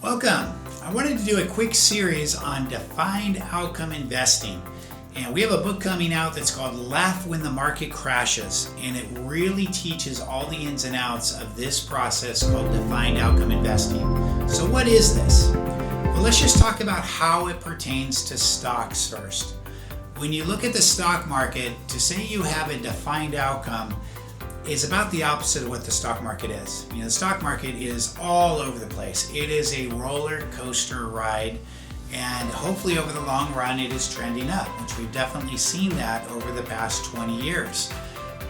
Welcome. I wanted to do a quick series on defined outcome investing. And we have a book coming out that's called Laugh When the Market Crashes. And it really teaches all the ins and outs of this process called defined outcome investing. So what is this? Well, let's just talk about how it pertains to stocks first. When you look at the stock market, to say you have a defined outcome is about the opposite of what the stock market is. The stock market is all over the place. It is a roller coaster ride, and hopefully over the long run it is trending up, which we've definitely seen that over the past 20 years.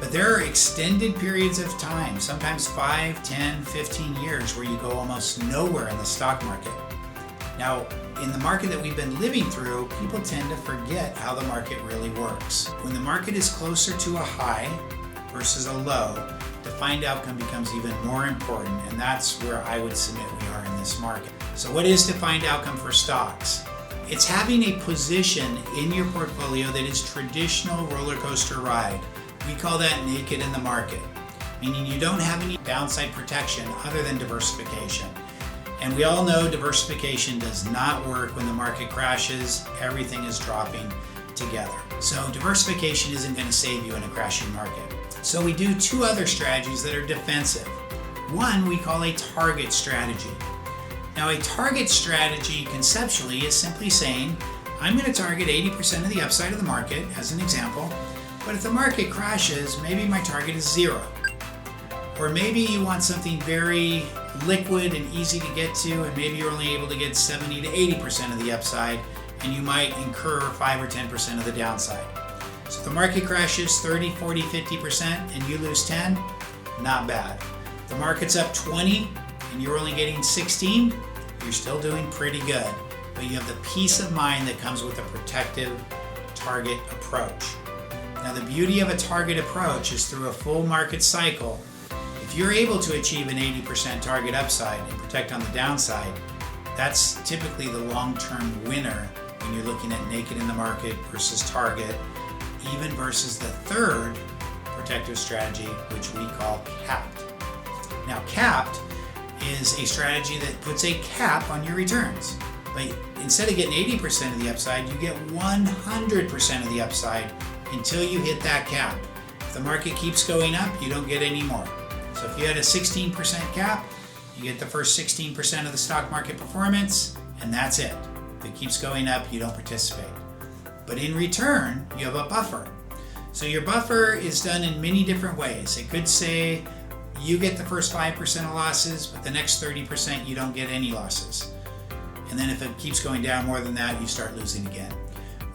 But there are extended periods of time, sometimes 5, 10, 15 years, where you go almost nowhere in the stock market. Now, in the market that we've been living through, people tend to forget how the market really works. When the market is closer to a high versus a low, defined outcome becomes even more important, and that's where I would submit we are in this market. So what is defined outcome for stocks? It's having a position in your portfolio that is traditional roller coaster ride. We call that naked in the market, meaning you don't have any downside protection other than diversification. And we all know diversification does not work when the market crashes. Everything is dropping together. So diversification isn't going to save you in a crashing market. So we do two other strategies that are defensive. One we call a target strategy. Now, a target strategy conceptually is simply saying, I'm going to target 80% of the upside of the market, as an example, but if the market crashes, maybe my target is 0. Or maybe you want something very liquid and easy to get to, and maybe you're only able to get 70 to 80% of the upside, and you might incur 5 or 10% of the downside. So if the market crashes 30, 40, 50% and you lose 10, not bad. If the market's up 20 and you're only getting 16, you're still doing pretty good. But you have the peace of mind that comes with a protective target approach. Now, the beauty of a target approach is through a full market cycle, if you're able to achieve an 80% target upside and protect on the downside, that's typically the long-term winner when you're looking at naked in the market versus target, even versus the third protective strategy, which we call capped. Now, capped is a strategy that puts a cap on your returns. But instead of getting 80% of the upside, you get 100% of the upside until you hit that cap. If the market keeps going up, you don't get any more. So if you had a 16% cap, you get the first 16% of the stock market performance, and that's it. If it keeps going up, you don't participate. But in return, you have a buffer. So your buffer is done in many different ways. It could say you get the first 5% of losses, but the next 30% you don't get any losses. And then if it keeps going down more than that, you start losing again.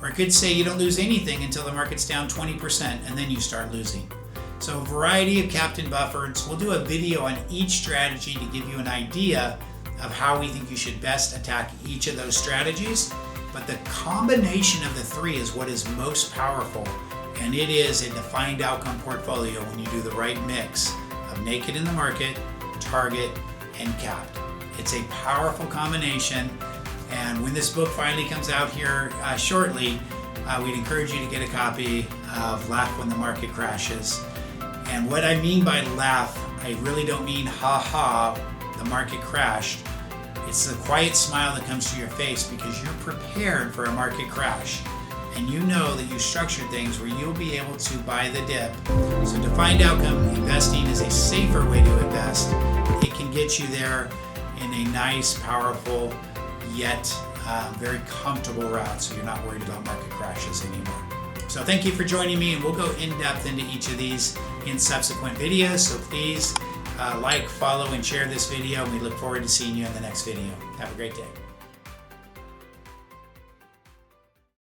Or it could say you don't lose anything until the market's down 20%, and then you start losing. So a variety of capped and buffered. We'll do a video on each strategy to give you an idea of how we think you should best attack each of those strategies. But the combination of the three is what is most powerful, and it is a defined outcome portfolio when you do the right mix of naked in the market, target, and capped. It's a powerful combination, and when this book finally comes out here shortly, we'd encourage you to get a copy of Laugh When the Market Crashes. And what I mean by laugh, I really don't mean ha ha, the market crashed. It's the quiet smile that comes to your face because you're prepared for a market crash. And you know that you structured things where you'll be able to buy the dip. So defined outcome investing is a safer way to invest. It can get you there in a nice, powerful, yet very comfortable route, so you're not worried about market crashes anymore. So thank you for joining me, and we'll go in depth into each of these in subsequent videos. So please like, follow, and share this video. We look forward to seeing you in the next video. Have a great day.